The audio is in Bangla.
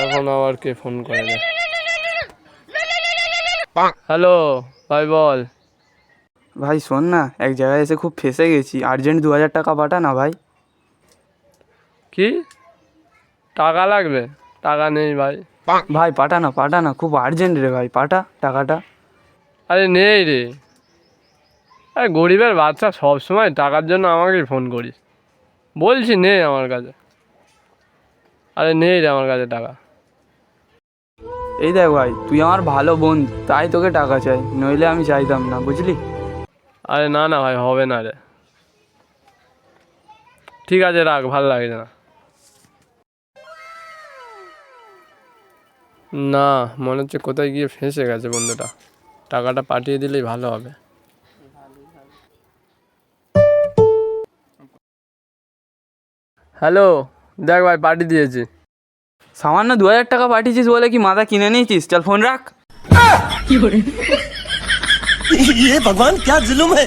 এখন আবার কে ফোন করে রে? হ্যালো ভাই, বল। ভাই শোন না, এক জায়গায় এসে খুব ফেঁসে গেছি, আর্জেন্ট 2000 টাকা পাঠা না ভাই। কি টাকা লাগবে? টাকা নেই ভাই। ভাই পাঠা না, খুব আর্জেন্ট রে ভাই, পাঠা টাকাটা। আরে নেই রে। আরে গরিবের বাচ্চা, সব সময় টাকার জন্য আমাকেই ফোন করিস? বলছি নেই আমার কাছে। আরে নেই রে আমার কাছে টাকা। এই দেখ ভাই, তুই আমার ভালো বন্ধু, তাই তোকে টাকা চাই, নইলে আমি চাইতাম না, বুঝলি? আরে না না ভাই, হবে না রে। ঠিক আছে রাখ, ভালো লাগছে না। না, মনে হচ্ছে কোথায় গিয়ে ফেঁসে গেছে বন্ধুটা। টাকাটা পাঠিয়ে দিলেই ভালো হবে। হ্যালো, দেখ ভাই পাঠিয়ে দিয়েছি। সামান্য 2000 টাকা পাঠিয়েছিস বলে কি মাথা কিনে নিয়েছিস? চল ফোন রাখ। ये भगवान क्या जुल्म है।